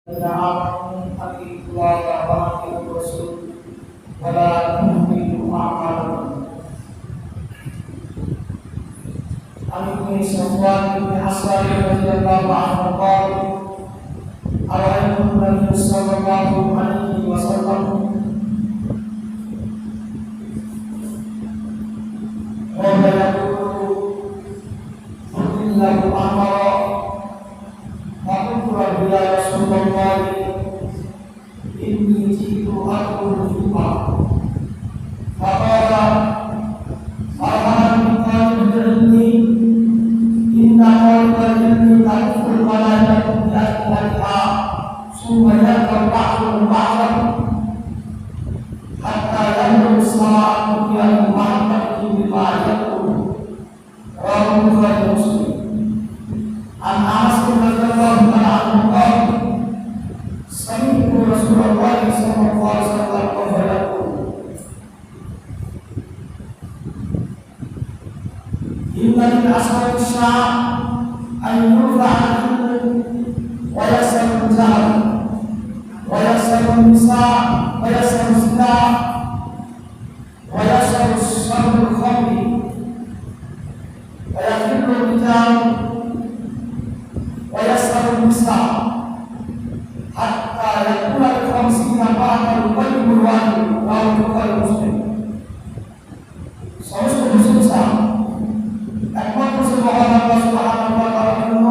آمنوا أطيعوا الله وأطيعوا الرسول ولا تهملوا أعمالكم. عن ابن صفوان بن عسار رضي الله عنه قال: أرأيت النبي صلى الله عليه وسلم وهو يقول: قل الله أمر فقلت رب يا رسول الله إني جئت أطلب الجمعة. فقال: أرهب من طالب العلم إن طالب العلم تعرف الملائكة بأكملها ثم يركب بعضهم بعضا حتى يبلغ السماء الدنيا محمد بما يقول. رواه البخاري ومسلم. عن انس رضي الله تعالى عنه قال: سمعت رسول الله صلى الله عليه وسلم وهو يقول: ان من اسباب الساعه ان يرفع العلم ويسر الجهل ويسر النساء ويسر الزنا ويسر الشر الخمر ويحل الرجال ويسر النساء حتى يكون ل50 بعد القلب الواحد. رواه البخاري ومسلم. সমস্ত প্রশংসা একমাত্র মহান আল্লাহ সুবহানাহু ওয়া তাআলার জন্য,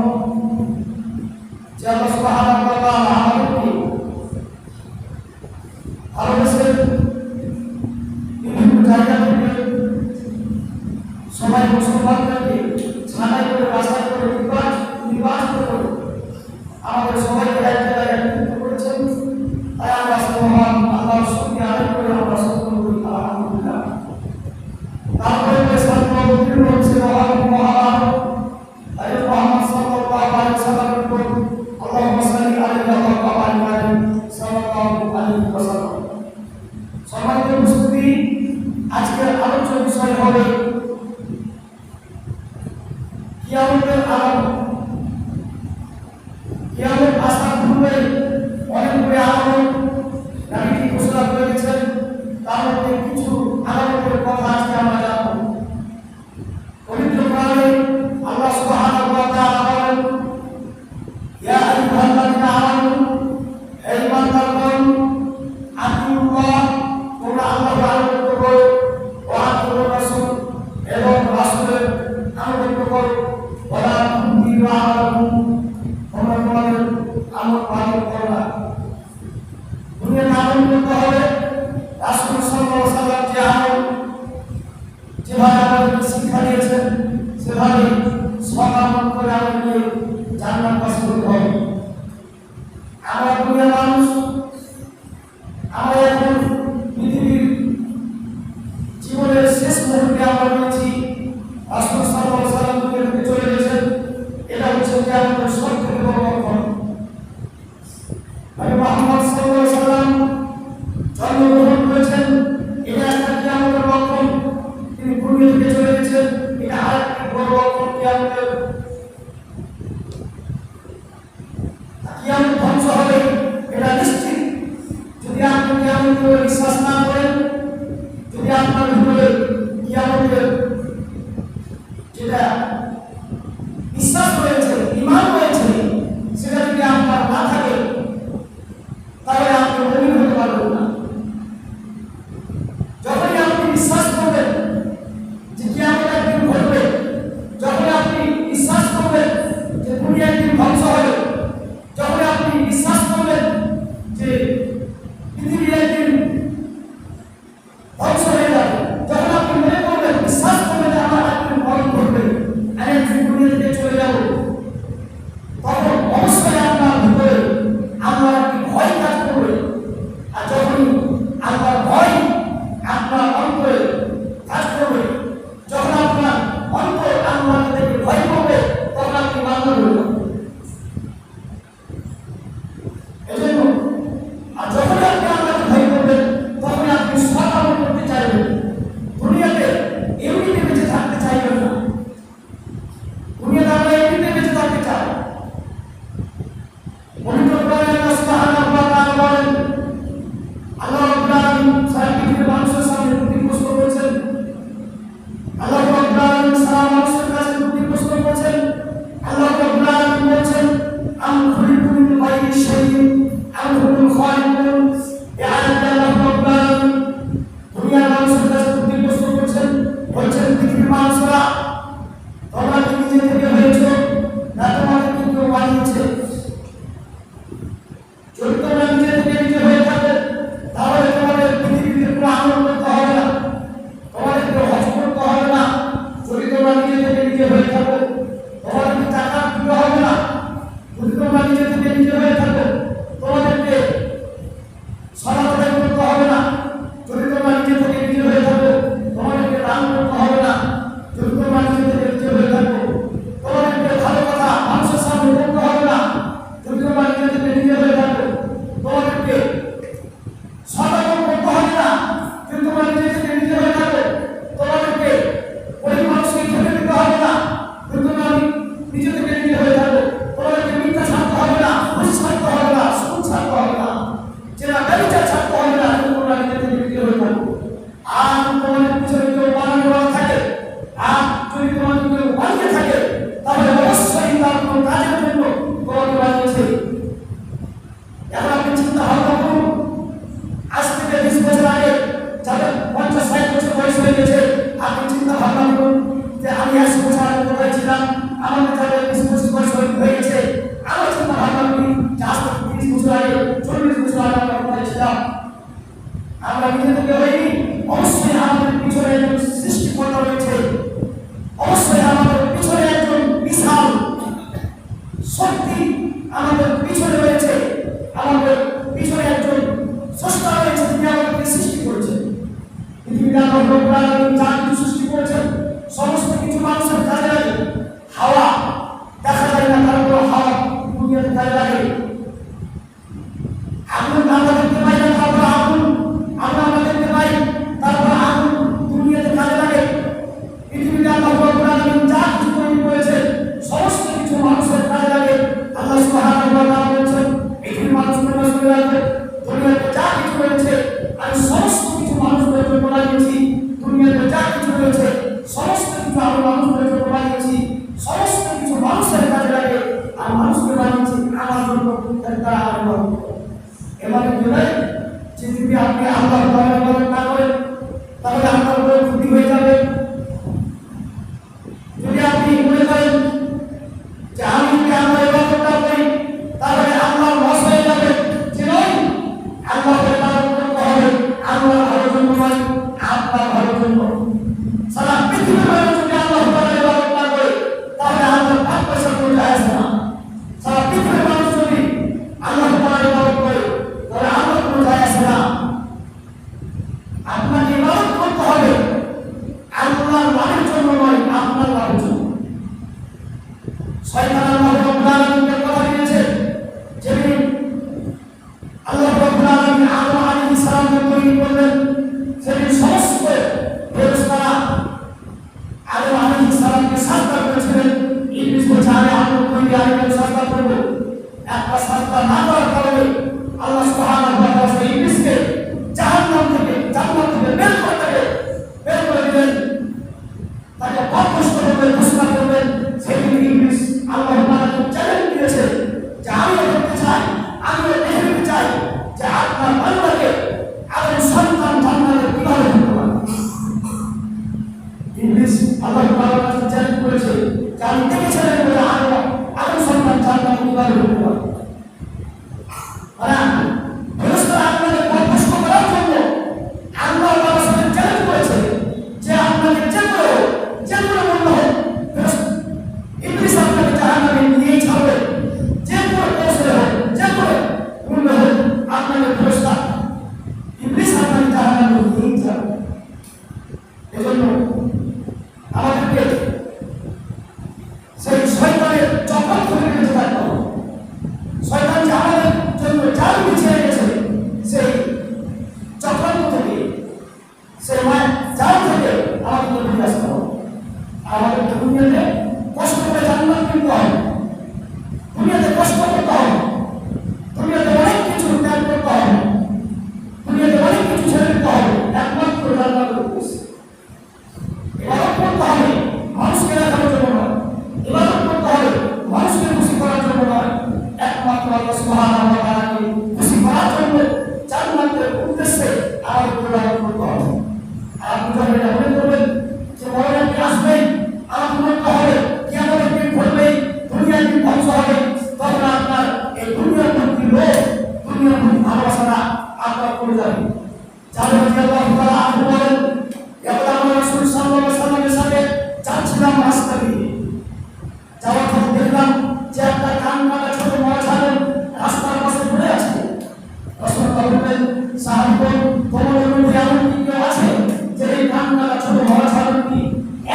যে আল্লাহ সুবহানাহু ওয়া তাআলা আমাদেরকে ভালোবেসে বিভিন্ন জায়গা থেকে সবাই মুসলমানদেরকে ছাঁটাই করে বাছাই করে নির্বাচিত করে আমাদের সবাইকে এক জায়গায় একত্রিত করেছেন। তাই আমরা মহান আল্লাহর শুকরিয়া আদায় করে আমরা সকলে বলি আলহামদুলিল্লাহ। তারপরে উত্তীর্ণ হচ্ছে মহান মুহাম্মদ সাল্লাল্লাহু আলাইহি ওয়াসাল্লামের উপর আল্লাহুম্মা সাল্লি আলাইহি ওয়া বারিক সাল্লাল্লাহু আলাইহি ওয়াসাল্লাম। সম্মানিত উপস্থিতি, আজকের আলোচ্য বিষয় হবে কিয়ামতের আলামত। কিয়ামত আসার পূর্বে অনেকগুলি আলামত নবী ঘোষণা করে গেছেন। তার মধ্যে কিছু আলামতের কথা আজকে আমরা জানব। পবিত্র কোরআনে আল্লাহ সুবহানাহু ওয়া তাআলা বলেন: ইয়া আইয়ুহাল্লাযীনা আমানু, হে ঈমানদারগণ, আতিউল্লাহ, তোমরা আল্লাহর আনুগত্য করো, ওয়া আতিউর রাসূল, এবং রাসূলের আনুগত্য করো, ওয়ালা তুতিউ আমালাকুম, তোমরা তোমাদের আমল পালন করো না। দুনিয়ার আমল করতে হবে রাসূল সাল্লাল্লাহু আলাইহি ওয়াসাল্লাম যে আমল যেভাবে আমাদেরকে শিক্ষা দিয়েছেন সেভাবে সৎ আমল করে আমাদেরকে জান্নাত বাসী হতে হবে। আমরা দুনিয়ার মানুষ, আমরা এখন পৃথিবীর জীবনের শেষ মুহূর্তে আমরা রয়েছি। রাসূল সাল্লাল্লাহু আলাইহি ওয়াসাল্লাম দুনিয়া থেকে চলে গেছেন। এটা হচ্ছে কিয়ামতের সবথেকে বড় লক্ষণ। নবী মুহাম্মদ সাল্লাল্লাহু আলাইহি ওয়াসাল্লাম জন্মগ্রহণ করেছেন, এটা একটা কিয়ামতের লক্ষণ। তিনি দুনিয়া থেকে চলে গেছেন, এটা আরেকটি বড় লক্ষণ কিয়ামতের। কিয়ামত ধ্বংস হবে এটা নিশ্চিত। যদি আপনি কিয়ামতের বিশ্বাস না করেন, যদি আপনার ভিতরে কিয়ামতের যেটা বিশ্বাস রয়েছে, ঈমান রয়েছে, সেটা যদি আপনার না থাকে তাহলে আপনি মুমিন হতে পারবেন না। যখনই আপনি বিশ্বাস করবেন যে কিয়ামত একদিন ঘটবে, যখন আপনি বিশ্বাস করবেন যে দুনিয়া একদিন ধ্বংস হবে, যখন আপনি বিশ্বাস করবেন যে পৃথিবী একদিন ধ্বংস হয়ে যাবে, যখন আপনি মনে করবেন, বিশ্বাস করবেন যে আমার একদিন মরণ ঘটবে, আমি একদিন দুনিয়া থেকে চলে যাব, তখন অবশ্যই আপনার ভিতরে আপনার একটি ভয় কাজ করবে। আর যখনই আপনার ভয় আপনার অন্তরে কাজ করবে, যখন আপনার অন্তর আপনাকে দেখে ভয় করবে, তখন আপনি মানবেন। এজন্য আর যদি তোমরা নিজে থেকে নিজে হয়ে থাকো তাহলে তোমাদের পৃথিবীতে কোনো আমল করতে হবে না, তোমাদেরকে হজ করতে হবে না। যদি তোমরা নিজে থেকে নিজে হয়ে থাকো তোমাদেরকে টাকা দিতে হবে না। যদি তোমরা নিজে থেকে নিজে হয়ে থাকো তোমাদেরকে সালাত আদায় করতে হবে না। যদি তোমরা নিজে থেকে নিজে হয়ে থাকো তোমাদেরকে দান করতে হবে না। যদি তোমরা নিজে থেকে নিজে হয়ে থাকো তোমাদেরকে ভালো কথা মানুষের সামনে বলতে হবে না। যদি তোমরা নিজে থেকে নিজে হয়ে থাকো তোমাদেরকে সতর্ক করতে হবে না। যদি তোমরা নিজে থেকে নিজে হয়ে থাকো তোমাদেরকে ওই মানুষকে ঠেকে দিতে হবে না। যদি তোমরা নিজে থেকে নিজে হয়ে থাকো তোমাদেরকে মিথ্যা ছাড়তে হবে না, ঘুষ ছাড়তে হবে না, সুদ ছাড়তে হবে না, যেটা ব্যবসা ছাড়তে হবে না। যদি তোমরা নিজে থেকে নিজে হয়ে থাকো আর তোমাদের পিছনে কেউ বানানো থাকে আর যদি তোমাদের কেউ বানিয়ে থাকে তাহলে অবশ্যই তার কোনো কাজের জন্য তোমাকে বানিয়েছে। এখন আপনি চিন্তা ভাবনা করুন, আজ থেকে 20 বছর আগে যাদের 50-60 বছর বয়স হয়ে গেছে, আপনি চিন্তা ভাবনা করুন যে আমি 100 বছর আগে কোথায় ছিলাম, আমাদের যাদের 20 বছর বয়স হয়ে গেছে, আমার চিন্তা ভাবনা করি যে আজ থেকে 30 বছর আগে 40 বছর আগে আমরা কোথায় ছিলাম। আমরা নিজে থেকে হইনি, অবশ্যই আমাদের পিছনে একজন সৃষ্টিকর্তা রয়েছে, অবশ্যই আমাদের পিছনে একজন বিশাল শক্তি আমাদের পিছনে রয়েছে, আমাদের পিছনে একজন স্রষ্টা রয়েছে, যিনি আমাদেরকে সৃষ্টি করেছেন। পৃথিবীতে আল্লাহ রাব্বুল আলামিন যা কিছু সৃষ্টি করেছেন সমস্ত কিছু মানুষের কাজে লাগে। হাওয়া দেখা যায় না, তারপর হাওয়া দুনিয়াতে কাজে লাগে। আগুন আমরা দেখতে পাই না, তারপর আগুন আমরা দেখতে পাই, তারপর আগুন দুনিয়াতে কাজে লাগে। পৃথিবীতে আল্লাহ রাব্বুল আলামিন যা কিছু তৈরি করেছেন সমস্ত কিছু মানুষের কাজে লাগে। আল্লাহ সুবহানাহু ওয়া তাআলা বলেছেন পৃথিবীর মানুষকে মনে রাখবে, দুনিয়াতে যা কিছু রয়েছে আমি সমস্ত কিছু মানুষদের জন্য বানিয়েছি। দুনিয়াতে যা কিছু রয়েছে সমস্ত কিছু আমি মানুষদের জন্য বানিয়েছি, সমস্ত কিছু মানুষের কাজে লাগে। আর মানুষকে বানিয়েছি আমার জন্য, তারা আমার এবারে বলে যে যদি আপনি আল্লাহর ইবাদত না করেন তাহলে আপনার উপর ক্ষতি হয়ে যাবে। যদি আপনি মনে করেন যে আমি যদি আল্লাহর ইবাদত না করি তাহলে আল্লাহ লস হয়ে যাবে, যে নয়, আল্লাহর ইবাদত করতে হবে আল্লাহর ভালোর জন্য নয়, আপনার ভালোর জন্য। সারা পৃথিবীর মানুষ যদি আল্লাহর ইবাদত না করে তাহলে আল্লাহর 5 পয়সা কোনো যায় আসে না। সারা পৃথিবীর মানুষ যদি আল্লাহর ইবাদত করে তাহলে আল্লাহর কোনো যায় আসে না। আপনাকে ইবাদত করতে হবে আল্লাহর লাভের জন্য নয়, আপনার লাভের জন্য। শয়তান আল্লাহ রাব্বুল আলামিনকে কথা দিয়েছে, যেদিন আল্লাহ রাব্বুল আলামিন আদম আলাইহিস সালামকে তৈরি করলেন সেদিন সমস্ত ফেরেশতারা আদম আলাইহিস সালামকে সাজদা করেছিলেন। ইবলিস বলছে আমি আদম তৈরি আরেকজন সাজদা করব। একটা সাজদা না করার কারণে আল্লাহ সুবহানাহু ওয়া তাআলা ইবলিসকে জাহান্নাম থেকে বের করে দিলেন, তাকে বরখাস্ত করবেন, ঘোষণা করবেন। সেদিন ইবলিস আল্লাহ তাআলাকে চ্যালেঞ্জ দিয়েছে যে আমিও দেখতে চাই, আমিও দেখে নিতে চাই যে আপনার বান্দাকে আদম সন্তান জান্নাতে কিভাবে ঢুকতে পারে। ইবলিস আল্লাহ তাআলার কাছে চ্যালেঞ্জ করেছে যে আমি দেখেছিলাম বলে আদম সন্তান জান্নাতে কিভাবে ঢুকতে পারে। ফেরেশতারা আপনাকে বরখাস্ত করার জন্য আল্লাহ তাআলার সাথে চ্যালেঞ্জ করেছে যে আপনাকে যে করে বললো ইবলিস আপনাকে জাহান্নামে নিয়ে যাবে, যে করে পৌঁছে হোক, যে করে বললো হোক আপনাকে ফেরেশতা ইবলিস আপনাকে জাহান্নামে নিয়ে যাবে। এজন্য আমাদেরকে সেই শয়তানের চক্র থেকে বেঁচে থাকতে হবে। শয়তান যে আমাদের জন্য জাল বিছিয়ে গেছে সেই চক্রান্ত থেকে, সেই জাল থেকে আমাদেরকে বেরিয়ে আসতে হবে। আমাদের দুনিয়াতে কষ্ট করে জান্নাত কিনতে হবে, দুনিয়াতে কষ্ট করতে হবে, দুনিয়াতে অনেক কিছু ত্যাগ করতে হবে, দুনিয়াতে অনেক কিছু ছেড়ে দিতে হবে, একমাত্র জান্নাতের উদ্দেশ্যে। ইবাদত করতে হবে মানুষকে দেখানোর জন্য নয়, ইবাদত করতে হবে মানুষকে খুশি করার জন্য নয়, একমাত্র আল্লাহ সুবহানাহু ওয়া তাআলাকে খুশি করার জন্য জান্নাতের উদ্দেশ্যে আমাদের ইবাদত করতে হবে। আর যখন এটা মনে করবেন যে মরণের দিন আসবে, আমাকে মরতে হবে, কিয়ামতের দিন ঘটবে, দুনিয়ার দিন ধ্বংস হবে, তখন আপনার এই দুনিয়ার প্রতি লোভ, সাহাবীগণ তোমাদের মধ্যে এমন কি কেউ আছে যে এই কান্নাটা ছোট বড় ছাড়ুননি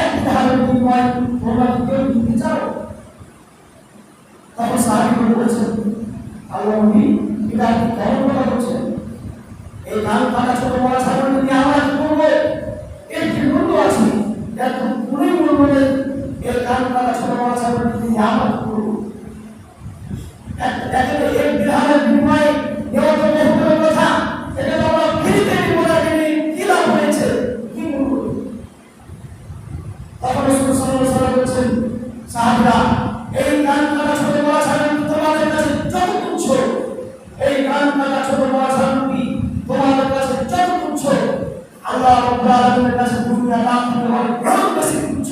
এক দিরহামের বিনিময়ে তোমরা কি কেউ দিতে চাও? তখন সাহাবীগণ বলেছেন, আল্লাহ নবী, এটা আপনি কেমন কথা বলছেন? এই কান কাটা ছোট বড় ছাড়ুননি দিয়ে আমরা কি করবো? এর কি মূল্য আছে? এর তো কোনো মূল্য নেই। এই কান কাটা ছোট বড় ছাড়ুননি দিয়ে আমরা কি করবো? এক দিরহামের বিনিময়ে দেওয়া তো বহু কথা। এটা তো আমরা ফ্রিতে নিব না, কি লাভ হয়েছে, কি মূল্য? তখন রাসূল সাল্লাল্লাহু আলাইহি ওয়াসাল্লাম বলেছেন, সাহাবীরা, এই কান কাটা ছোট বড় ছাড়ুননি তোমাদের কাছে যত তুচ্ছ, এই কান কাটা ছোট বড় ছাড়ুননি তোমাদের কাছে যত তুচ্ছ, আল্লাহ রাব্বুল আলামিনের কাছে দুনিয়া দাম থেকে অনেক বেশি তুচ্ছ।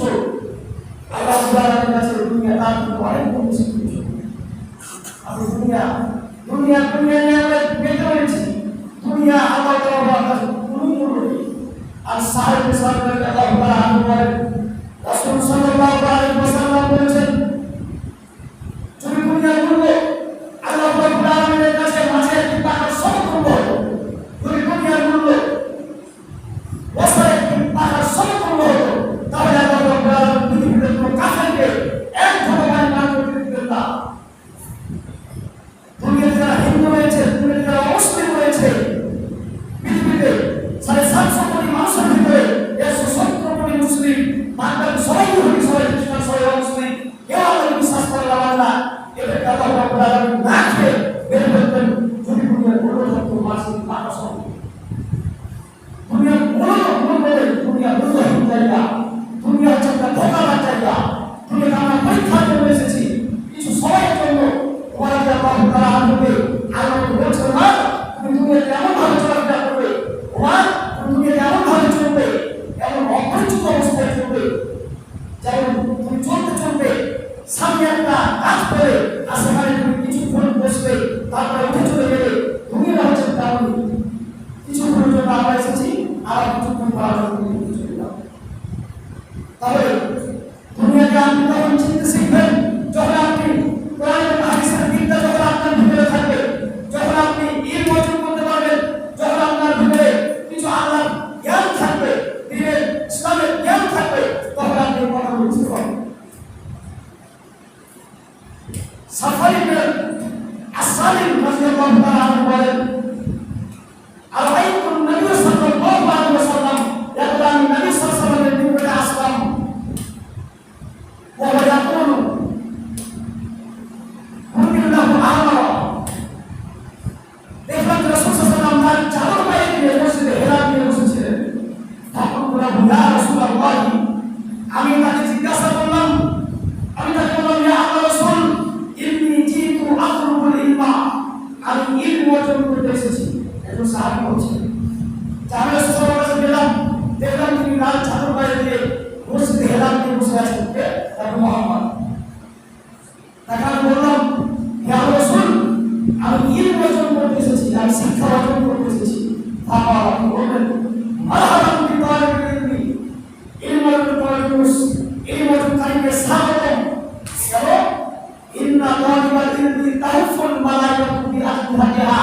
আল্লাহ রাব্বুল আলামিনের কাছে দুনিয়া দাম থেকে অনেক বেশি তুচ্ছ। আমি দুনিয়া নিয়ে আমরা বেঁচে রয়েছি। দুনিয়া আল্লাহ তাআলার কাছে কোনো মূল্য নেই। আর সাহেব সাহেবকে আল্লাহ তাআলা বলেন, রাসূল সাল্লাল্লাহু আলাইহি ওয়াসাল্লাম বলেছেন, তুমি দুনিয়ার মূল্য আল্লাহ রাব্বুল আলামিনের কাছে মাঝে একটি টাকার সমতুল্য। তুমি দুনিয়ার মূল্য বছরে একটি টাকার সমতুল্য, তাহলে আল্লাহ রাব্বুল আলামিন পৃথিবীতে কোনো কাফেরকে এক ফোঁটা পানি পান করতে দিবেন না। দুনিয়াতে যারা হিন্দু রয়েছে, দুনিয়াতে যারা মুসলিম রয়েছে, পৃথিবীতে 750 কোটি মানুষের ভিতরে 170 কোটি মুসলিম, বাকি সবাই ইহুদি, সবাই খ্রিস্টান, সবাই মুসলিম, কেউ আল্লাহকে বিশ্বাস করে না। এদেরকে আল্লাহ রাব্বুল আলামিন না খেয়ে বের করতেন যদি দুনিয়ার মূল্য থাকতো মাসিক টাকা সহ। দুনিয়ার মূল্যহীন জায়গা, দুনিয়া হচ্ছে একটা ধোঁকার জায়গা। দুনিয়াকে আমরা পরীক্ষার জন্য এসেছি, কিছু সময়ের জন্য। তোমাদেরকে আল্লাহ তাআলা আনবে, আল্লাহ বলছেন না তুমি দুনিয়াতে এমনভাবে চলাফেরা করবে, তুমি দুনিয়াতে এমনভাবে চলবে, এমন অপরিচিত অবস্থায় চলবে, যেমন তুমি চলতে সামনে একটা গাছ পেলে আর সেখানে তুমি কিছুক্ষণ বসবে, তারপরে উঠে চলে গেলে। দুনিয়া হচ্ছে তেমন, কিছুক্ষণের জন্য আমরা এসেছি, আবার কিছুক্ষণ পর চলে যাব। তাহলে দুনিয়াকে আপনি তখন চিনতে শিখবেন যখন আপনি কোরআন এবং হাদিসের বিদ্যা যখন আপনার ভিতরে থাকবে, যখন আপনি ইলম অর্জন করতে পারবেন, যখন আপনার ভিতরে কিছু আল্লাহর জ্ঞান থাকবে, দ্বীনের ইসলামের জ্ঞান থাকবে, তখন আপনি কথা বুঝতে পারবেন। সাফারি ইবনে আসসালিম রাদিয়াল্লাহু তাআলা আনহু বলেন, আরাইতুন নবী সাল্লাল্লাহু আলাইহি ওয়াসাল্লাম ইয়াকুলু আমি নবী সাল্লাল্লাহু আলাইহি ওয়াসাল্লামের নিকটে আসলাম, ওয়া ইয়াকুলু দেখলাম রাসূল সাল্লাল্লাহু আলাইহি ওয়াসাল্লাম তার চাদর গায়ে দিয়ে মসজিদে হেরা দিয়ে বসেছিলেন। তখন বললাম, ইয়া রাসূলুল্লাহ, আমি তাকে জিজ্ঞাসা করলাম, ইয়া আল্লাহর রাসূল, ইন্নী জিতু আতলুবুল ইলমা, আমি ইলম অর্জন করতে এসেছি। একজন সাহাবী বলছেন, আমি রাসূল সাল্লাল্লাহু আলাইহি ওয়াসাল্লাম গেলাম, দেখলাম তিনি লাল চাদর গায়ে দিয়ে মসজিদে হেরা দিয়ে বসে আছেন। তারপর মুহাম্মদ তাকে আমি বললাম, ইয়া আল্লাহর রাসূল, আমি ইলম অর্জন করতে এসেছি, আমি শিক্ষা অর্জন করতে এসেছি। তারপর আপনি বললেন, মারহাবান বিতালিবিল ইলমি, ইলম অর্জনকারীকে স্বাগতম। কেন? ইন্না তালিবাল ইলমি তাহফুল মালাইকাতু বিআজনিহাতিহা।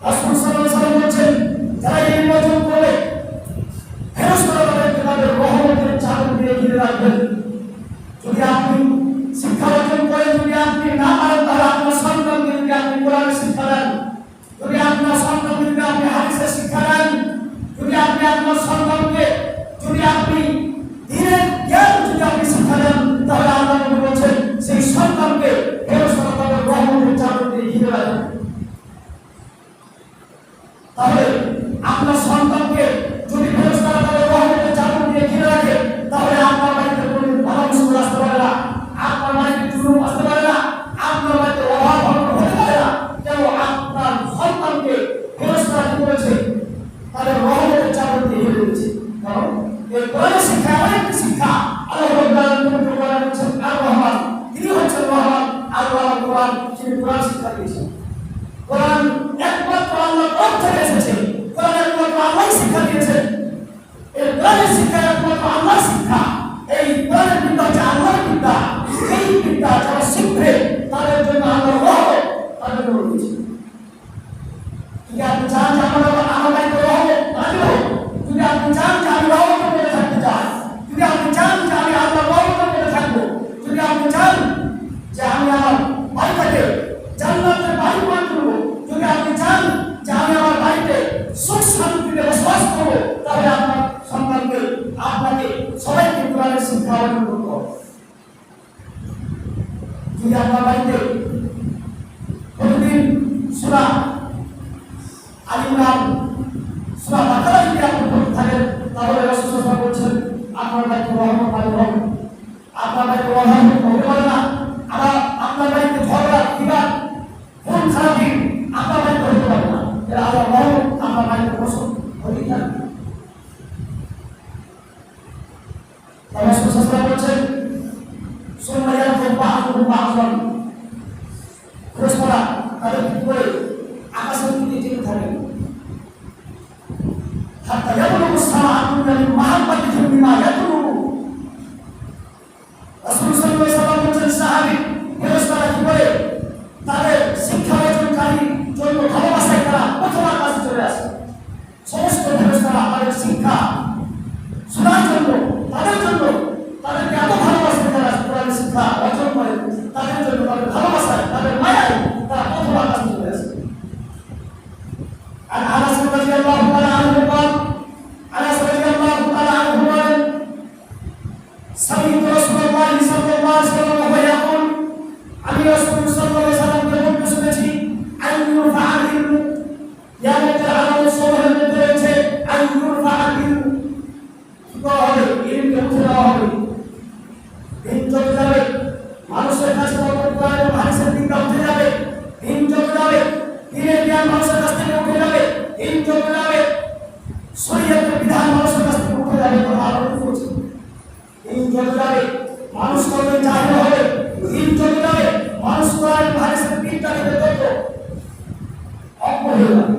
রাসূল সাল্লাল্লাহু আলাইহি ওয়াসাল্লাম বলেন, যারা ইলম অর্জন করে ফেরেশতারা তাদের রহমতের চাদর দিয়ে ঘিরে রাখবেন। যদি আপনি শিক্ষা অর্জন করেন, যদি আপনি না পারেন, তাহলে আপনার সন্তানকে যদি আপনি কোরআনের শিক্ষা দেন, যদি আপনার সন্তানকে যদি আপনি হাদিসের শিক্ষা দেন, যদি আপনি আপনার সন্তানকে যদি আপনি দ্বীনের জ্ঞান যদি আপনি শিক্ষা দেন, তাহলে আল্লাহ নবী বলেছেন সেই সন্তানকে ফেরেশতারা তাদের রহমতের চাদর দিয়ে ঘিরে রাখবেন। তাহলে আপনার সন্তানকে যদি ফেরেশতারা তাদের রহমতের চাদর দিয়ে ঘিরে রাখে, তাহলে আপনার বাড়িতে কোনো বাধা মুশকিল আসতে পারে না, আপনার বাড়িতে জুলুম আসতে পারে না, আপনার বাড়িতে অভাব হতে পারে না। কেন? আপনার সন্তানকে ফেরেশতারা কি করেছে? তাদের রহমতের চাদর দিয়ে ঘিরে রেখেছে। কারণ এই কোরআনের শিক্ষা এমন একটি শিক্ষা, আল্লাহ রাব্বুল আলামিন কোরআনে বলেছেন আর রহমান, তিনি হচ্ছেন রহমান। আল্লাহ কোরআন, তিনি কোরআন শিক্ষা দিয়েছেন। কোরআন একমাত্র আল্লাহর তরফ থেকে এসেছে, কোরআন একমাত্র আল্লাহই শিক্ষা দিয়েছেন। এই কোরআনের শিক্ষা একমাত্র আল্লাহর শিক্ষা। এই কোরআনের বিদ্যা হচ্ছে আল্লাহর বিদ্যা। এই বিদ্যা যারা শিখবে তাদের জন্য আল্লাহর রহমত তাদের উপর রয়েছে। ঠিক আছে, আপনি চান যে আপনার বাড়িতে প্রতিদিন সূরা আল ইমরান, সূরা বাকারা যদি আপনি পড়তে থাকেন, তাহলে রাসূল সাল্লাল্লাহু আলাইহি ওয়াসাল্লাম বলছেন আপনার বাড়িতে রহমত নাযিল হবে, আপনার বাড়িতে রহমত হতে পারে না। আবার আপনার বাড়িতে ঝগড়া বিবাদ খুন খারাপি আপনার বাড়িতে হতে পারে না। এরা আল্লাহর রহমত আপনার বাড়িতে বসত হতেই থাকবে। রাসূল সাল্লাল্লাহু আলাইহি ওয়াসাল্লাম বলছেন সুম্মা ইয়ারফাউ বা'দুহুম বা'দান, ফেরেশতারা তাদের কি করে আকাশের দিকে যেতে থাকে হাত্তা ইয়াবলুগু সামা'আতুন মিন মাহাব্বাতিহিম বিমা ইয়াতুলু। রাসূল সাল্লাল্লাহু আলাইহি ওয়াসাল্লাম বলছেন সাহাবী ফেরেশতারা কি করে তাদের শিক্ষা অর্জনকারীর জন্য ভালোবাসায় তারা প্রথম আকাশে চলে আসে। সমস্ত ফেরেশতারা তাদের শিক্ষা শোনার জন্য, তাদের জন্য, তাদেরকে এত ভালোবাসে তারা কোরআনের শিক্ষা অর্জন করে, তাদের জন্য তাদের ভালোবাসায়, তাদের মায়ায় তারা প্রথম আকাশে চলে আসে। আর আনাস রাদিয়াল্লাহু তাআলা আনহু বলেন, আনাস রাদিয়াল্লাহু তাআলা আনহু বলেন সামি'তু রাসূলুল্লাহ সাল্লাল্লাহু আলাইহি ওয়াসাল্লাম ওয়া ইয়াকুল, আমি রাসূল সাল্লাল্লাহু আলাইহি ওয়াসাল্লামকে বলতে শুনেছি আইয়ুর ফাআলিল ইয়ামুতে আলাল সওয়াল মধ্যে রয়েছে আইয়ুর ফাআলিল হবে, ইলমকে উঠে দেওয়া হবে, দিন চলে যাবে, মানুষের কাছে কোরআন এবং হাদিসের দিনটা উঠে যাবে, দিন চলে যাবে, দিনের জ্ঞান মানুষের কাছ থেকে উঠে যাবে, দিন চলে যাবে, শরীয়তের বিধান মানুষের কাছ থেকে উঠে যাবে, কথা আলোচনা করছে, দিন চলে যাবে, মানুষ করবে জাহিল হবে, দিন চলে যাবে, মানুষ কোরআন এবং হাদিসের দিনটা থেকে তত অজ্ঞ হয়ে যাবে,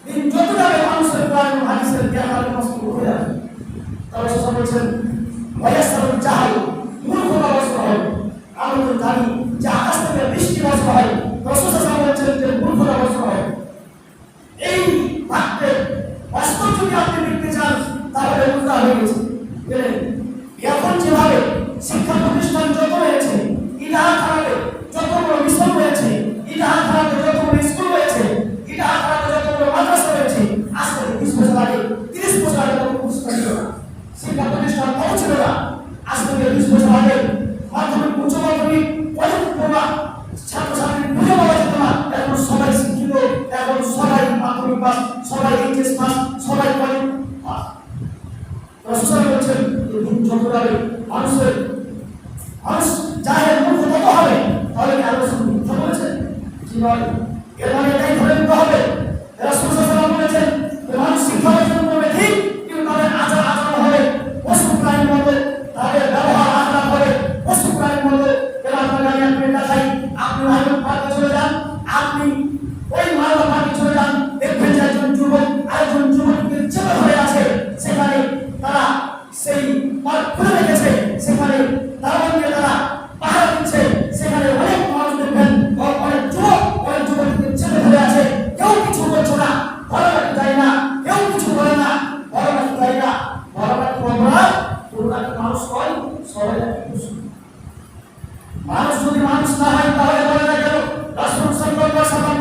দিন যত যাবে মানুষের কোরআন এবং হাদিসের জ্ঞান আলোচনা উঠে যাবে। তবে সব বলছেন ওয়ায়াসারুল জাহাল, মূর্খতা বর্ষণ হবে। আমরা তো জানি যে আকাশ থেকে বৃষ্টি বর্ষণ হয়, রাসূল সাল্লাল্লাহু আলাইহি ওয়াসাল্লাম বলছেন যে মূর্খতা বর্ষণ হয়। এই বাক্যে বাস্তব যদি আপনি দেখতে চান তাহলে উল্টা হয়ে গেছে। এখন যেভাবে শিক্ষা প্রতিষ্ঠান যত হয়েছে, ইলাহা খারাপে যত বড় মিশন হয়েছে, ইলাহা খারাপে যত বড় স্কুল হয়েছে, ইলাহা খারাপে যত বড় মাদ্রাসা হয়েছে, আজ থেকে 20 বছর আগে 30 বছর আগে কোনো প্রতিষ্ঠান ছিল না, শিক্ষা প্রতিষ্ঠান কম ছিল না। আজ থেকে 20 বছর আগে মাধ্যমিক, উচ্চ মাধ্যমিক, কলেজ পড়া ছাত্রছাত্রী খুঁজে পাওয়া যেত না। এখন সবাই শিক্ষিত, এখন সবাই মাধ্যমিক পাস, সবাই এইচএস পাস, সবাই কলেজ পাস। রাসূল বলছেন দিন যত যাবে মানুষ জাহেল মূর্খ তত হবে। তাহলে কি আল্লাহ রাসূল মিথ্যা বলেছেন? জি নয়, এর মানে এটাই ধরে নিতে হবে। রাসূল সাল্লাল্লাহু আলাইহি ওয়াসাল্লাম বলেছেন যে মানুষ শিক্ষা অর্জন করবে ঠিক, কিন্তু তাদের আচার আচরণ হবে পশু প্রাণীর মতো, তাদের ব্যবহার আচরণ হবে পশু প্রাণীর মতো। এবার আপনাকে আমি দেখাই, আপনি হাইওয়ে পার্কে চলে যান, আপনি ওই মালদা পার্কে চলে যান, দেখবেন যে একজন যুবক আরেকজন যুবককে চেপে ধরে আছে, সেখানে তারা সেই পার্ক খুলে রেখেছে, সেখানে দারোয়ান দিয়ে তারা পাহারা দিচ্ছে, সেখানে অনেক মানুষ দেখবেন, অনেক যুবককে চেপে ধরে আছে, কেউ কিছু বলছে না, ভালো লাগতে যায় না, কেউ কিছু বলে না, ভালো লাগতে যায় না, ভালো লাগতে অপরাধ, পুরোটাকে মানুষ হয়, সবাই মানুষ যদি মানুষ না হয় তাহলে বলে না কেন রাসূল সাল্লাল্লাহু আলাইহি ওয়াসাল্লাম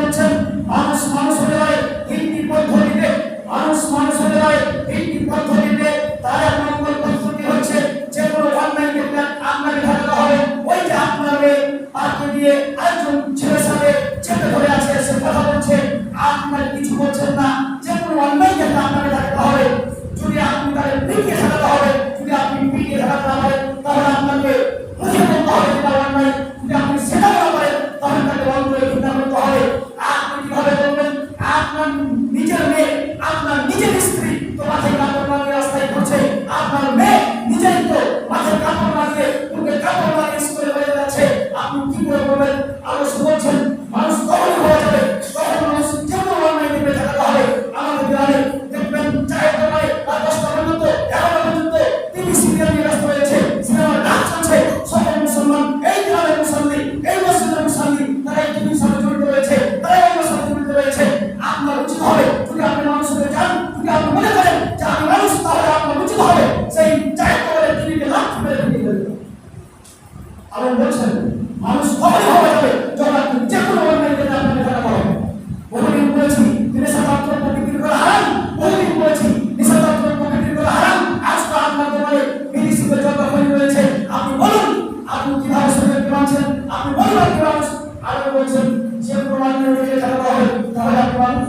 বলছেন যে প্রমাণ নিয়ে ঢাকা হবে, তাহলে আপনি মানুষ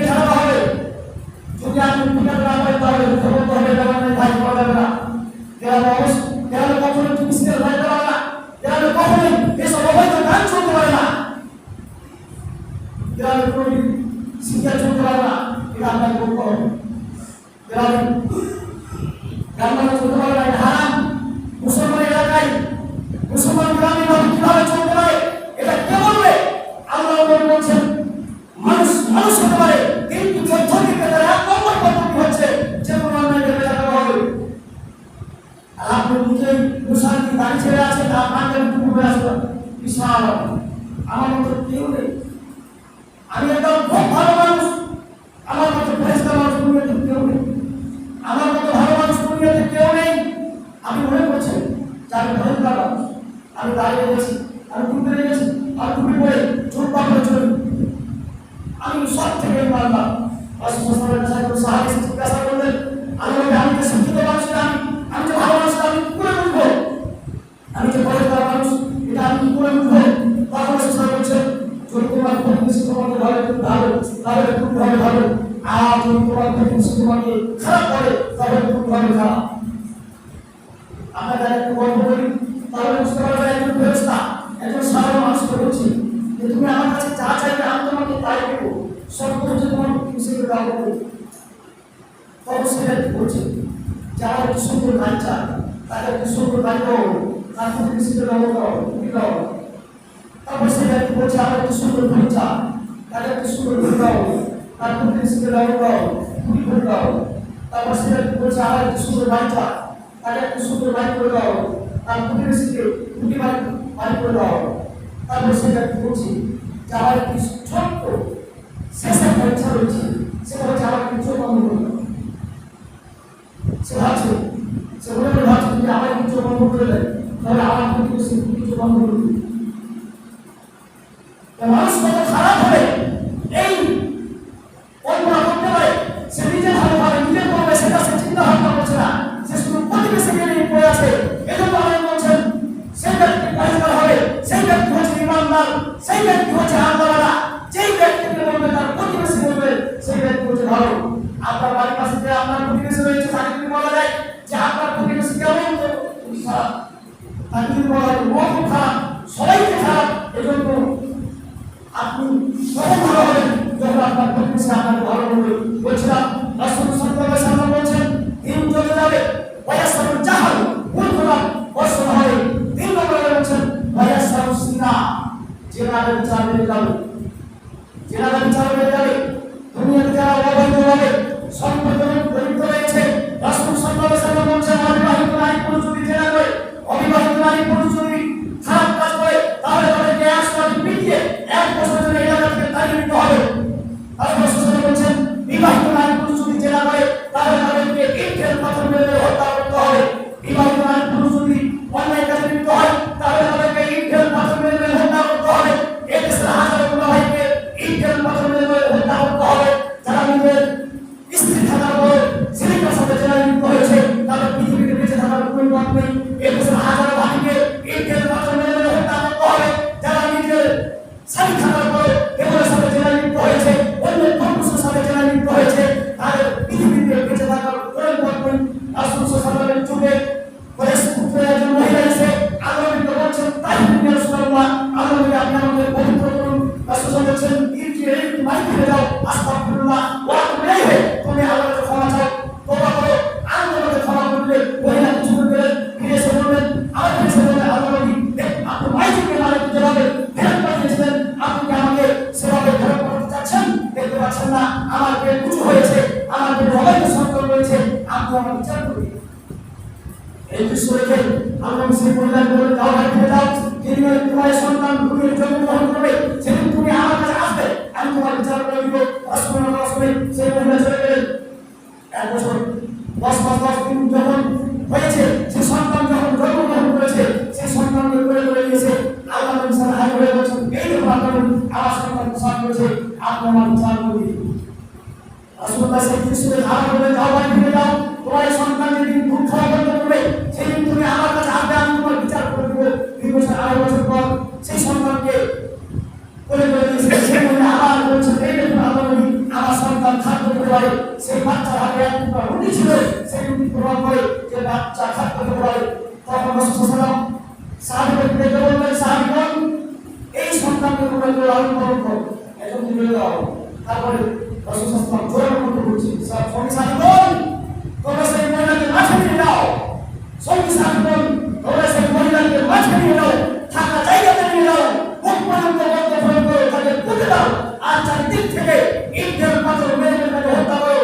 ঢাকা হবে। যদি আপনি ঠিকানা না পাই তাহলে খবর হবে গ্রামের ভাই পাওয়া যাবে না। গ্রামে কখনো মিছিল ভাই পাওয়া না, গ্রামে কখনোই এসব অবৈধ গান চলতে পারে না, গ্রামে কোনো শিক্ষা চলতে পারে না। এটা আপনাকে বলতে হবে। গ্রামে গ্রামে চলতে পারে না, এটা হারাম। মুসলমান এলাকায় মুসলমান গ্রামে কিভাবে চলতে পারে এটা কে বলবে? আল্লাহ বলছেন মানুষ মানুষ হতে পারে, কিন্তু যথাযথ তার এক নম্বর পদ্ধতি হচ্ছে যে কোনো অন্যায় করে দেখানো হবে। আর আপনি নিজেই মুসালকি দাঁড়ি ছেড়ে আছে, তার মাকে ডুবে আসবেন, বিশাল আমার মতো কেউ নেই। আমি একদম খুব ভালো মানুষ, আমার মতো ফেরেশতা মানুষ দুনিয়াতে কেউ নেই, আমার মতো ভালো মানুষ দুনিয়াতে কেউ নেই। আমি মনে করছি যে আমি ভয়ঙ্কর মানুষ, আমি দাঁড়িয়ে গেছি, আমি ডুবে গেছি, আর ডুবে পড়ে চোখ পাকড়ে চলে আমি সব থেকে মানলাম। রাসূলুল্লাহ সাল্লাল্লাহু আলাইহি ওয়াসাল্লাম জিজ্ঞাসা করলেন, আমি যে শিক্ষিত মানুষ, আমি যে ভালো মানুষ, আমি কি করে বুঝবো? আমি যে পরিষ্কার মানুষ, এটা আমি কি করে বুঝবো? তখন রাসূলুল্লাহ বলছেন, যদি তোমার প্রতিবেশী তোমাকে ভালো তাহলে তুমি হবে ভালো, আর যদি তোমার প্রতিবেশী তোমাকে খারাপ করে তাহলে তুমি হবে খারাপ। আমরা যারা একটু গল্প করি তাহলে বুঝতে পারবে একজন ফেরেশতা একজন সাধারণ মানুষকে বলছি যে তুমি আমার কাছে যা চাইবে আমি তোমাকে তাই দেবো, সত্য হচ্ছে তোমার হিসেবে ব্যবহার করবো। তখন সেটা বলছে যারা একটু সুন্দর গাড়ি চায় তাদের একটু সুন্দর গাড়ি দেওয়া হবে, তার প্রতি হিসেবে ব্যবহার করা হবে। তারপর সেটা বলছে আমার একটু সুন্দর ঘড়ি চায়, তাদের একটু সুন্দর ঘড়ি দেওয়া হবে, তার প্রতি হিসেবে ব্যবহার করা হবে, ঘড়ি করে দেওয়া হবে। তারপর সেটা বলছে আমার একটু সুন্দর গাড়ি চায়, তাদের একটু সুন্দর বাড়ি করে দেওয়া হবে, তার প্রতি হিসেবে ঘড়ি বাড়ি করে দেওয়া হবে। তারপর সেটা বলছি যে আমার একটু ছোট্ট শেষ একটা ইচ্ছা রয়েছে, সেটা হচ্ছে আমার একটু চোখ বন্ধ করে দেওয়া। সে ভাবছে, সে মনে করে ভাবছে যদি আমার একটু চোখ বন্ধ করে দেয় তাহলে আমার কিন্তু সে চোখ বন্ধ করে দেবে। মানুষ কত খারাপ হবে এই কল্পনা করতে পারে? সে নিজে ভালো ভাবে নিজে করবে সেটা সে চিন্তা ভাবনা করছে না, সে শুধু প্রতিবেশীকে নিয়ে পড়ে আছে। এজন্য আল্লাহ বলছেন সেই ব্যক্তি পরিষ্কার হবে, সেই ব্যক্তি হচ্ছে ইমানদার, সেই ব্যক্তি হচ্ছে আল্লাহওয়ালা, যেই ব্যক্তিকে বলবে তার প্রতিবেশী বলবে সেই ব্যক্তি হচ্ছে ভালো। আপনার বাড়ির পাশে যে আপনার প্রতিবেশী রয়েছে তাকে যদি বলা যায় যে আপনার প্রতিবেশী কেমন, খারাপ, তাকে যদি বলা হয় খুব খারাপ, সবাইকে খারাপ, এজন্য আপনি কখন ভালো হবেন যখন আপনার প্রতিবেশী আপনাকে ভালো বলবে। বলছিলাম রাসূল সাল্লাল্লাহু আলাইহি ওয়াসাল্লাম বলছেন দিন চলে যাবে ওয়ায়াসরুল জাহাল, ভুল খোলা বর্ষণ হবে। তিন নম্বরে বলছেন ওয়ায়াসরুল সিনা, জেনারেল বিচার বেড়ে যাবে, জেনারেল বিচার বেড়ে যাবে। দুনিয়াতে যারা অবৈধভাবে সম্পদ জড়িত রয়েছে, রাসূল সাল্লাল্লাহু আলাইহি ওয়াসাল্লাম বলছেন অবিবাহিত নারী পুরুষ যদি জেনা করে, অবিবাহিত নারী পুরুষ যদি খারাপ কাজ করে তাহলে তাদেরকে 100 পিটিয়ে 1 বছরের জন্য এলাকা থেকে তাড়িয়ে দিতে হবে। আর রাসূল বলছেন বিবাহিত নারী পুরুষ যদি জেনা করে তাহলে তাদেরকে ইটের পাথর মেরে হত্যা করতে হবে। বিবাহিত নারী পুরুষ যদি অন্যায় কাজে লিপ্ত হয় তাহলে তাদেরকে ইটের পাথর মেরে হত্যা করতে হবে। এই দেশের হাজারো ভাইকে ইটের পাথর মেরে হত্যা করতে হবে। যারা নিজের স্ত্রী থাকার পর ছেলেটার সাথে যারা লিপ্ত হয়েছে তাদের পৃথিবীতে বেঁচে থাকার কোনো পথ নেই। এই দেশের হাজারো ভাইকে ইটের পাথর মেরে হত্যা করতে হবে। যারা নিজের স্বামী থাকার পর কেবলের সাথে যারা লিপ্ত হয়েছে, অন্য পুরুষের সাথে যারা লিপ্ত হয়েছে তাদের পৃথিবীতে বেঁচে থাকার কোনো পথ নেই। রাসূল সাল্লাল্লাহু আলাইহি ওয়াসাল্লামের যুগে একজন মহিলা এসে আল্লাহকে বলছেন তাই ইয়া রাসূলুল্লাহ, আল্লাহকে আপনি আমাদের পবিত্র করুন। রাসূল বলছেন মাই ফিরে যাও, আস্তাগফিরুল্লাহ ওয়া আতুবু ইলাইহি, তুমি আল্লাহকে ক্ষমা চাও, তওবা করো। আল্লাহকে ক্ষমা করলে মহিলা কিছু করলেন, ফিরে এসে বললেন আমার কাছে বলে আল্লাহ নবী আপনি মাইকে মালিক যেভাবে ফেরত পাঠিয়েছিলেন আপনি কি আমাকে সেভাবে ফেরত পাঠাতে চাচ্ছেন? দেখতে পাচ্ছেন না আমার পেট উঁচু হয়েছে, আমার পেটে অবৈধ সন্তান রয়েছে, আপনি আমার বিচার করুন। এই দৃশ্য দেখে আল্লাহ মুসলিম পরিবারকে বলে দাও ভাই ফিরে যাও, যেদিন তোমার সন্তান দুনিয়ার জন্মগ্রহণ করবে সেদিন তুমি আমার কাছে আসবে, আমি তোমার বিচার করে দিব। রাসূলুল্লাহ সেই মহিলা চলে গেলেন। 1 বছর 10 মাস 10 দিন যখন হয়েছে, সে সন্তান যখন জন্মগ্রহণ করেছে, সেই সন্তানকে কোলে করে নিয়েছে। আল্লাহ নবী সাল্লাল্লাহু আলাইহি ওয়াসাল্লাম বলেছেন এই দেখুন আমার সন্তান প্রসাদ করেছে, আপনি আমার বিচার করে দিন। রাসূলুল্লাহ সেই দৃশ্যে ধারণ করে যাও ভাই ফিরে যাও, তোমার সন্তান যেদিন দুঃখ করবে সেদিন তুমি আমার কাছে আসবে, আমি তোমার বিচার করে দেবো। 2 বছর 2.5 বছর পর সেই সন্তানকে কোলে করে দিয়েছে, সেই মহিলা আবার বলছেন এই দেখুন আমার সন্তান খাদ্য খেতে পারে। সেই বাচ্চার হাতে এক টুকরা রুটি ছিল, সেই রুটি প্রমাণ করে যে বাচ্চা খাদ্য খেতে পারে। তখন রাসূল সাল্লাল্লাহু আলাইহি ওয়াসাল্লাম সাহাবীদেরকে বললেন, সাহাবীগণ এই সন্তানকে কোলে করে লালন পালন করো, একজন দিলে দাও। তারপরে রাসূল সাল্লাল্লাহু আলাইহি ওয়াসাল্লাম জোর করে বলছেন, সাহাবীগণ তোমরা সেই মহিলাকে মাঠে নিয়ে যাও, সঙ্গী সাহাবীগণ তোমরা সেই মহিলাকে মাঠে নিয়ে যাও, থাকা জায়গাতে নিয়ে যাও, মুখ পর্যন্ত বন্ধ করে করে তাকে পুঁতে দাও, আর চারদিক থেকে ইটের পাথর মেরে তাকে হত্যা করো।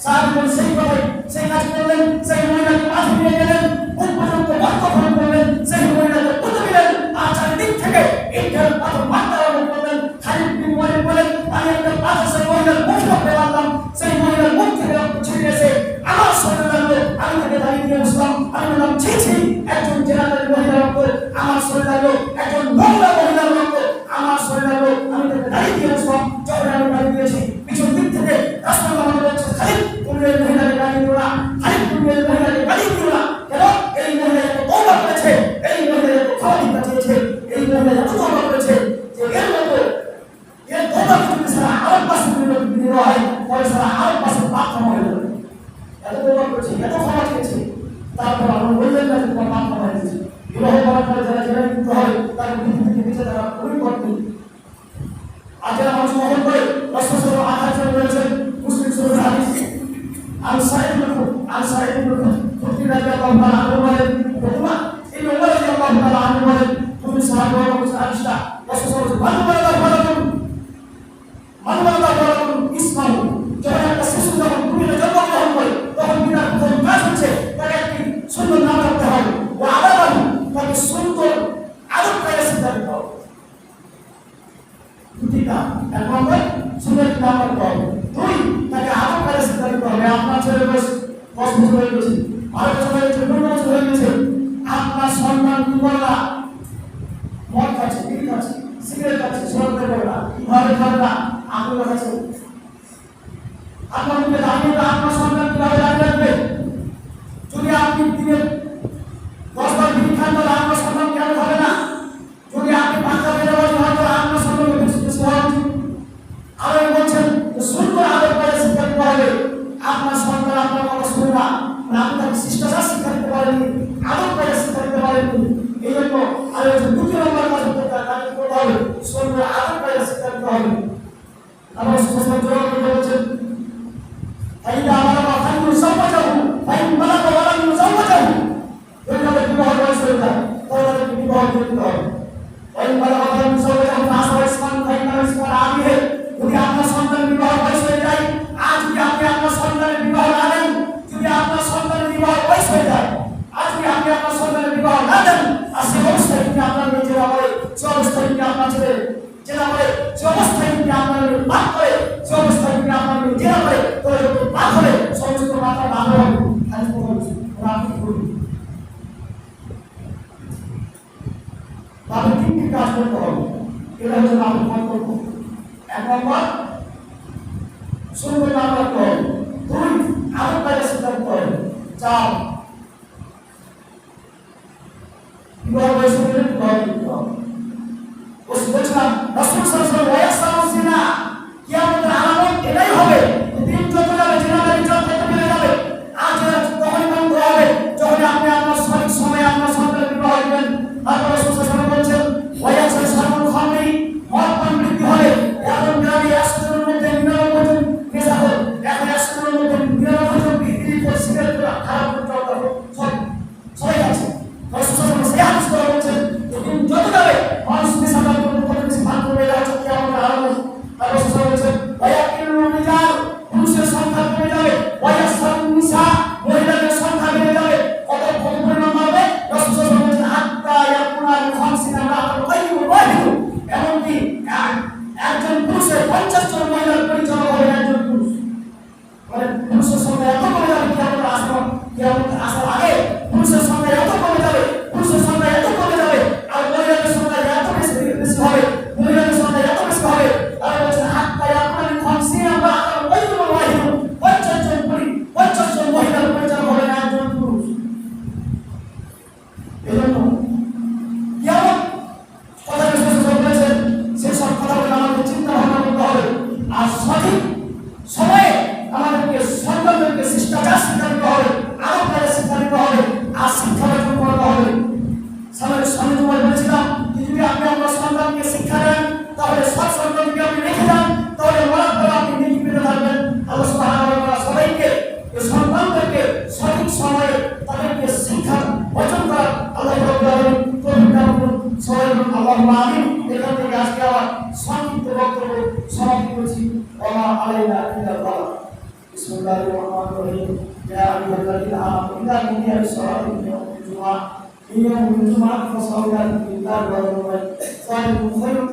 সাহাবীগণ সেই কথাই সেই কাজ করলেন, সেই মহিলাকে মাঠে নিয়ে গেলেন, মুখ পর্যন্ত বন্ধ করে করলেন, সেই মহিলাকে পুঁতে দিলেন, আর চারদিক থেকে ইটের পাথর মারতে আরম্ভ করলেন। খালিদ বিন ওয়ালিদ বলেন, আমি একটা পাথর সেই মহিলার মুখে ফেললাম, সেই মহিলার মুখ থেকে রক্ত ছিটে এসে আমার শরীরে লাগলো। আমি তাকে দাঁড়িয়ে দিয়ে বসলাম, আমি বললাম ছি ছি, একজন জেনারেল মহিলার রক্ত আমার শরীরে লাগলো, একজন নোংরা মহিলার রক্ত আমার শরীরে লাগলো। আমি তাকে দাঁড়িয়ে দিয়ে বসলাম, যখন আমি দাঁড়িয়ে দিয়েছি পিছন দিক থেকে রাসূলুল্লাহ আমাকে বলছে, খালিদ তুমি এই মহিলাকে দাঁড়িয়ে দিও না, খালিদ তুমি এই মহিলাকে দাঁড়িয়ে দিও না। কেন? এই মহিলা এত তওবা করেছে, এই মহিলা এত ক্ষমা দিতে চেয়েছে, এই মহিলা এত তওবা করেছে যে এর মতো এর তওবা যদি সারা আরব পাশে বিরোধী হয়, পরে সারা আরব পাশে পাপ ক্ষমা হয়ে যাবে। এত তওবা করেছে, এত ক্ষমা চেয়েছে, তারপর আমরা বললেন না যে তোমার পাপ ক্ষমা হয়ে গেছে। বিবাহ করার পরে যারা জেনারেল কিন্তু হয় তার পৃথিবীতে বেঁচে তারা খুবই কঠিন। আর যারা মানুষ মহল করে রাসূল সাল্লাল্লাহু আলাইহি ওয়াসাল্লাম বলেছেন, মুসলিম শরীফের হাদিস, আল সাঈদ খুদরি রাদিয়াল্লাহু তাআলা আনহু বলেন, প্রথমা এই ওমর রাদিয়াল্লাহু তাআলা আনহু বলেন, তুমি সাহাবায়ে রাসূল আয়েশা রাসূল সাল্লাল্লাহু ইসলাম যখন একটা শিশু যখন ভূমিতে জন্মগ্রহণ করে তখন পিতার প্রথম কাজ হচ্ছে তাকে একটি সুন্দর নাম রাখতে হবে, ও আদাব তাকে সুন্দর আদব করে শিক্ষা দিতে হবে। দুটি কাজ, এক নম্বর সুন্দর নাম রাখতে হবে, দুই তাকে আদব করে শিক্ষা দিতে হবে। আপনার ছেলে বয়স 10 বছর হয়ে গেছে, 12 বছর হয়ে গেছে, 15 বছর হয়ে গেছে, আপনার সন্তান কি করে না মদ খাচ্ছে, বিড়ি খাচ্ছে, সিগারেট খাচ্ছে, সরতে পারে না, কিভাবে খাবে না আপনার কাছে আপনার মুখে দাঁড়িয়ে আপনার সন্তান কিভাবে দাঁড়িয়ে রাখবে? যদি আপনি দিনে 10 বার বিড়ি খান তাহলে আপনার সন্তান কেন খাবে না? যদি আপনি পাঁচটা বেরোবাজি হয় তাহলে আপনার সন্তান বেশি বেশি হওয়া উচিত। আরো বলছেন সুন্দর আদব করে শিক্ষা দিতে হবে। আপনার সন্তান আপনার কথা শুনে না, আপনি তাকে শিষ্টাচার শিক্ষা দিতে পারেননি, আদব করে শিক্ষা দিতে পারেননি, এই জন্য আরো দুটি নম্বর কাজ করতে হবে, সুন্দর আদব করে শিক্ষা দিতে হবে। আমার সুন্দর জবাব বলেছেন, ফাইদা আমারা ফাইন মুসাওয়াজাহু ফাইন বালাগা ওয়া লাম মুসাওয়াজাহু, এইভাবে বিবাহ বয়স হয়ে যায় তাহলে বিবাহ করতে হবে। ফাইন বালাগা ওয়া লাম মুসাওয়াজাহু ফাসওয়া ইসলাম ফাইন ইসলাম আবিহে, যদি আপনার সন্তান বিবাহ বয়স হয়ে যায়, আজ যদি আপনি আপনার সন্তানের বিবাহ না দেন, যদি আপনার সন্তানের বিবাহ বয়স হয়ে যায়, আজ যদি আপনি আপনার সন্তানের বিবাহ না দেন, আর সে অবস্থায় যদি আপনার মেয়ে জেনা করে, সে অবস্থায় যদি আপনার ছেলে জেনা করে, সে অবস্থায় যদি আপনার মেয়ে পাপ করে, সে অবস্থায় যদি আপনার মেয়ে জেনা করে, তাহলে যত পাপ হবে সমস্ত মাথা ভালো হবে। আজ বলছি আপনি করুন, তাহলে তিনটি কাজ করতে হবে। এটা হচ্ছে আমাদের কর্তব্য। এক নম্বর সুন্দর নাম রাখতে হবে, দুই আদব কাজে শিক্ষা দিতে হবে, চার বিবাহ বয়স হলে বিবাহ দিতে হবে। বলছিলাম রাসূল সাল্লাল্লাহু আলাইহি ওয়াসাল্লাম জিনা কিয়ামতের আলামত এটাই হবে, দিন যত যাবে জিনাদারি যত বেড়ে যাবে, আজ তখন বন্ধ হবে যখন আপনি আপনার সঠিক সময়ে আপনার সন্তানের বিবাহ দিবেন। আর রাসূল সাল্লাল্লাহু আলাইহি ওয়াসাল্লাম বলছেন, ওয়ায়াসা সারুল খামরি, মদ পান বৃদ্ধি হবে, এখন গ্রামে 100 মধ্যে 99 জন নেশা হয়, এখন 100 মধ্যে 99 জন বিক্রি করে সিগারেট খারাপ করতে হবে, সবাই আছে। রাসূল সাল্লাল্লাহু আলাইহি ওয়াসাল্লাম বলছেন বক্তব্য সমাপ্তি করছি। ওমা আলাইনা ইল্লাল বালাগ। বিসমিল্লাহির রহমানির রহিম। ইয়া আইয়ুহাল্লাযীনা আমানু ইযা নুদিয়া লিস-সালাতি মিন ইয়াউমিল জুমআহ ফাসআউ ইলা যিকরিল্লাহি ওয়া যারুল বাই'a।